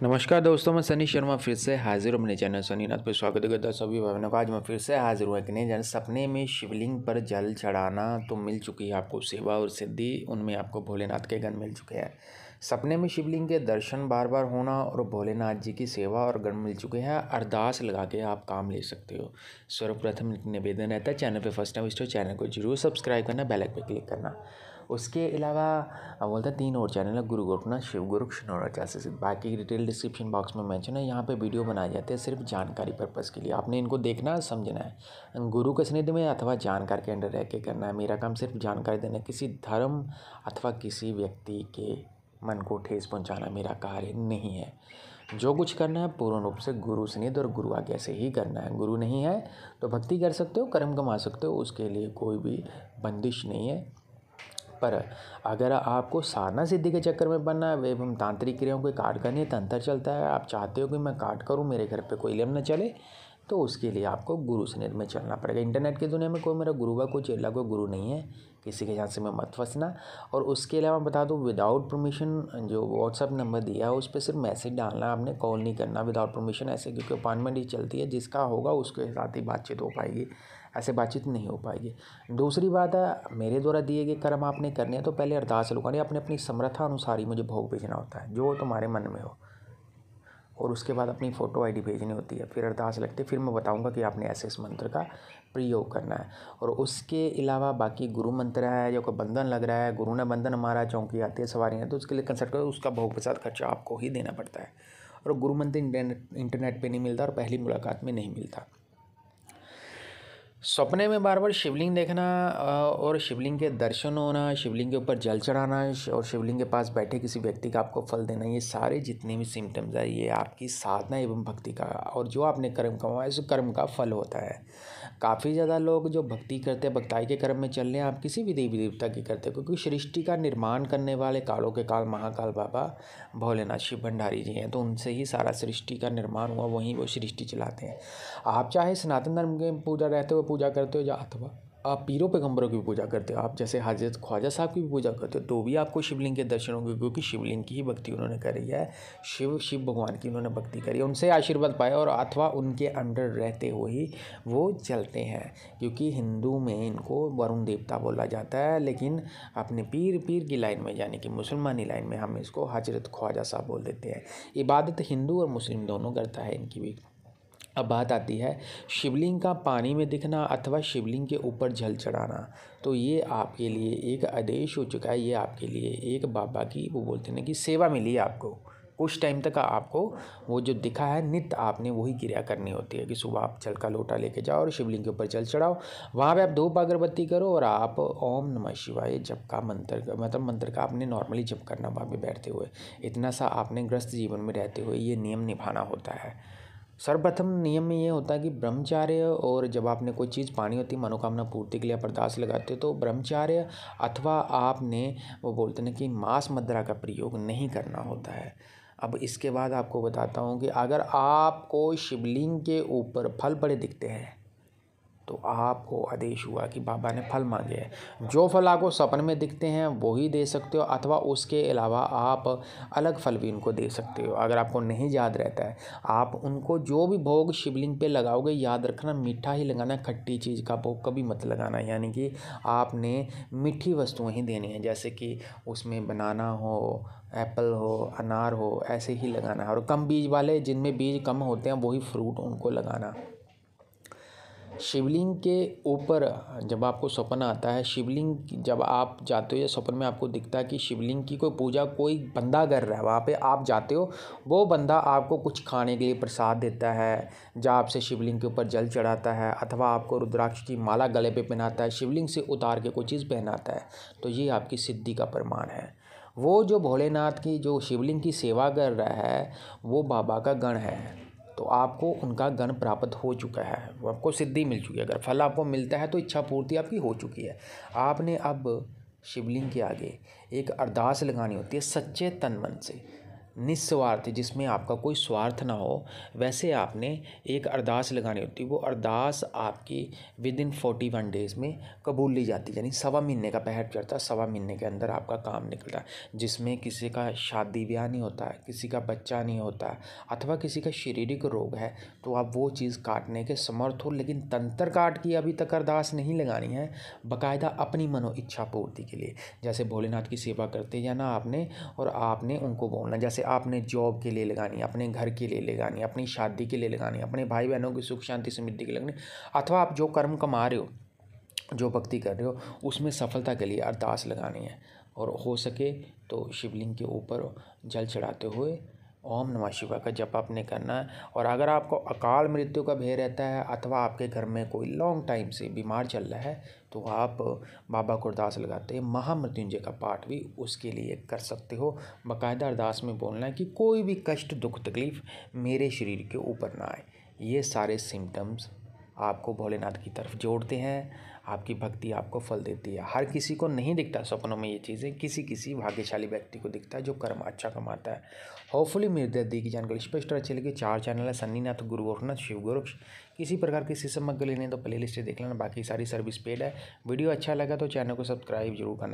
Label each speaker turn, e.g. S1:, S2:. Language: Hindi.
S1: नमस्कार दोस्तों, मैं सनी शर्मा फिर से हाजिर हूँ अपने चैनल सनीनाथ पर। स्वागत करता हूँ सभी भाइयों का। आज मैं फिर से हाजिर हुआ कि नहीं जाने सपने में शिवलिंग पर जल चढ़ाना तो मिल चुकी है आपको सेवा और सिद्धि, उनमें आपको भोलेनाथ के गण मिल चुके हैं। सपने में शिवलिंग के दर्शन बार बार होना और भोलेनाथ जी की सेवा और गण मिल चुके हैं। अरदास लगा के आप काम ले सकते हो। सर्वप्रथम निवेदन रहता है, चैनल पर फर्स्ट टाइम विजिट चैनल को जरूर सब्सक्राइब करना, बेल आइकन पर क्लिक करना। उसके अलावा बोलता है 3 और चैनल है, गुरु गोरखनाथ, शिव गुरु, शनौरा क्लासेस। बाकी की डिटेल डिस्क्रिप्शन बॉक्स में मेंशन है। यहाँ पे वीडियो बनाए जाते हैं सिर्फ जानकारी पर्पज़ के लिए। आपने इनको देखना समझना है, गुरु के सानिध्य में अथवा जानकार के अंडर रह के करना है। मेरा काम सिर्फ जानकारी देना, किसी धर्म अथवा किसी व्यक्ति के मन को ठेस पहुँचाना मेरा कार्य नहीं है। जो कुछ करना है पूर्ण रूप से गुरु सानिध्य और गुरु आज्ञा से ही करना है। गुरु नहीं है तो भक्ति कर सकते हो, कर्म कमा सकते हो, उसके लिए कोई भी बंदिश नहीं है। पर अगर आपको साधना सिद्धि के चक्कर में बनना है एवं तांत्रिक क्रियाओं को काट करनी है, तंत्र चलता है, आप चाहते हो कि मैं काट करूं, मेरे घर पे कोई लेम न चले, तो उसके लिए आपको गुरु सानिध्य में चलना पड़ेगा। इंटरनेट की दुनिया में कोई मेरा गुरु व कोई चेला कोई गुरु नहीं है, किसी के यहाँ से मैं मत फंसना। और उसके अलावा बता दूँ, विदाउट परमिशन जो व्हाट्सअप नंबर दिया है उस पर सिर्फ मैसेज डालना, आपने कॉल नहीं करना विदाउट परमिशन ऐसे, क्योंकि अपॉइंटमेंट ही चलती है, जिसका होगा उसके साथ ही बातचीत हो पाएगी, ऐसे बातचीत नहीं हो पाएगी। दूसरी बात है, मेरे द्वारा दिए गए कर्म आपने करने हैं तो पहले अरदास लगानी, अपने अपनी समर्था अनुसार ही मुझे भोग भेजना होता है जो तुम्हारे मन में हो, और उसके बाद अपनी फ़ोटो आईडी भेजनी होती है, फिर अरदास लगती है, फिर मैं बताऊंगा कि आपने ऐसे इस मंत्र का प्रयोग करना है। और उसके अलावा बाकी गुरु मंत्र है, जो कोई बंधन लग रहा है, गुरु ने बंधन हमारा, चौकी आती है सवारी है, तो उसके लिए कंसल्ट करो, उसका भोग प्रसाद खर्चा आपको ही देना पड़ता है। और गुरु मंत्र इंटरनेट पर नहीं मिलता और पहली मुलाकात में नहीं मिलता। सपने में बार बार शिवलिंग देखना और शिवलिंग के दर्शन होना, शिवलिंग के ऊपर जल चढ़ाना और शिवलिंग के पास बैठे किसी व्यक्ति का आपको फल देना, ये सारे जितने भी सिम्टम्स है ये आपकी साधना एवं भक्ति का, और जो आपने कर्म कमाया उस कर्म का फल होता है। काफ़ी ज़्यादा लोग जो भक्ति करते हैं, भक्ताई के कर्म में चल रहे हैं, आप किसी भी देवी देवता की करते हैं, क्योंकि सृष्टि का निर्माण करने वाले कालों के काल महाकाल बाबा भोलेनाथ शिव भंडारी जी हैं, तो उनसे ही सारा सृष्टि का निर्माण हुआ, वहीं वो सृष्टि चलाते हैं। आप चाहे सनातन धर्म के पूजा रहते हो, पूजा करते हो, या अथवा आप पीरों पैगंबरों की भी पूजा करते हो, आप जैसे हजरत ख्वाजा साहब की भी पूजा करते हो, तो भी आपको शिवलिंग के दर्शन होंगे, क्योंकि शिवलिंग की ही भक्ति उन्होंने करी है, शिव भगवान की उन्होंने भक्ति करी है, उनसे आशीर्वाद पाया, और अथवा उनके अंडर रहते हुए ही वो चलते हैं। क्योंकि हिंदू में इनको वरुण देवता बोला जाता है, लेकिन अपने पीर की लाइन में यानी कि मुसलमानी लाइन में हम इसको हजरत ख्वाजा साहब बोल देते हैं। इबादत हिंदू और मुस्लिम दोनों करता है इनकी भी। अब बात आती है शिवलिंग का पानी में दिखना अथवा शिवलिंग के ऊपर जल चढ़ाना, तो ये आपके लिए एक आदेश हो चुका है, ये आपके लिए एक बाबा की वो बोलते हैं कि सेवा मिली है आपको। कुछ टाइम तक आपको वो जो दिखा है नित्य आपने वही क्रिया करनी होती है कि सुबह आप जल का लोटा लेके जाओ और शिवलिंग के ऊपर जल चढ़ाओ, वहाँ पे आप धूप अगरबत्ती करो और आप ओम नमः शिवाय जप का मंत्र मंत्र का आपने नॉर्मली जप करना वहाँ पे बैठते हुए। इतना सा आपने ग्रस्त जीवन में रहते हुए ये नियम निभाना होता है। सर्वप्रथम नियम में ये होता है कि ब्रह्मचार्य, और जब आपने कोई चीज़ पानी होती है मनोकामना पूर्ति के लिए आप अरदास लगाते हो, तो ब्रह्मचार्य अथवा आपने वो बोलते हैं कि मांस मदिरा का प्रयोग नहीं करना होता है। अब इसके बाद आपको बताता हूँ कि अगर आपको शिवलिंग के ऊपर फल पड़े दिखते हैं तो आपको आदेश हुआ कि बाबा ने फल मांगे हैं। जो फल आपको सपने में दिखते हैं वही दे सकते हो, अथवा उसके अलावा आप अलग फल भी उनको दे सकते हो। अगर आपको नहीं याद रहता है, आप उनको जो भी भोग शिवलिंग पे लगाओगे, याद रखना मीठा ही लगाना, खट्टी चीज़ का भोग कभी मत लगाना। यानी कि आपने मीठी वस्तुएं ही देनी है, जैसे कि उसमें बनाना हो, एप्पल हो, अनार हो, ऐसे ही लगाना है। और कम बीज वाले, जिनमें बीज कम होते हैं, वही फ्रूट उनको लगाना। शिवलिंग के ऊपर जब आपको सपना आता है, शिवलिंग जब आप जाते हो या सपने में आपको दिखता है कि शिवलिंग की कोई पूजा कोई बंदा कर रहा है, वहाँ पे आप जाते हो, वो बंदा आपको कुछ खाने के लिए प्रसाद देता है, जहाँ आपसे शिवलिंग के ऊपर जल चढ़ाता है, अथवा आपको रुद्राक्ष की माला गले पे पहनाता है, शिवलिंग से उतार के कोई चीज़ पहनाता है, तो ये आपकी सिद्धि का प्रमाण है। वो जो भोलेनाथ की जो शिवलिंग की सेवा कर रहा है वो बाबा का गण है, तो आपको उनका गण प्राप्त हो चुका है, वो आपको सिद्धि मिल चुकी है। अगर फल आपको मिलता है तो इच्छा पूर्ति आपकी हो चुकी है। आपने अब शिवलिंग के आगे एक अरदास लगानी होती है सच्चे तन मन से। निस्वार्थ, जिसमें आपका कोई स्वार्थ ना हो, वैसे आपने एक अरदास लगानी होती है। वो अरदास आपकी विदिन 41 डेज़ में कबूल ली जाती है, यानी 1.25 महीने का पीरियड चलता है। 1.25 महीने के अंदर आपका काम निकलता है, जिसमें किसी का शादी ब्याह नहीं होता है, किसी का बच्चा नहीं होता है, अथवा किसी का शारीरिक रोग है, तो आप वो चीज़ काटने के समर्थ हो। लेकिन तंत्र काट की अभी तक अरदास नहीं लगानी है, बाकायदा अपनी मनो इच्छा पूर्ति के लिए। जैसे भोलेनाथ की सेवा करते जाना आपने, और आपने उनको बोलना, जैसे आपने जॉब के लिए लगानी, अपने घर के लिए लगानी, अपनी शादी के लिए लगानी, अपने भाई बहनों की सुख शांति समृद्धि के लिए लगानी, अथवा आप जो कर्म कमा रहे हो, जो भक्ति कर रहे हो, उसमें सफलता के लिए अरदास लगानी है। और हो सके तो शिवलिंग के ऊपर जल चढ़ाते हुए ओम नमः शिवाय का जप आपने करना है। और अगर आपको अकाल मृत्यु का भय रहता है, अथवा आपके घर में कोई लॉन्ग टाइम से बीमार चल रहा है, तो आप बाबा को अरदास लगाते हैं। महामृत्युंजय का पाठ भी उसके लिए कर सकते हो। बाकायदा अरदास में बोलना है कि कोई भी कष्ट दुख तकलीफ़ मेरे शरीर के ऊपर ना आए। ये सारे सिम्टम्स आपको भोलेनाथ की तरफ जोड़ते हैं। आपकी भक्ति आपको फल देती है। हर किसी को नहीं दिखता सपनों में ये चीज़ें, किसी किसी भाग्यशाली व्यक्ति को दिखता है जो कर्म अच्छा कमाता है। होपफुली मेरे दी की जानकारी स्पष्ट और अच्छी लगी। 4 चैनल है, सन्नीनाथ, गुरु गोरखनाथ, शिव गोरक्ष। किसी प्रकार की समग्र लेने तो प्ले लिस्ट देख लेना, बाकी सारी सर्विस पेड है। वीडियो अच्छा लगा तो चैनल को सब्सक्राइब जरूर करना।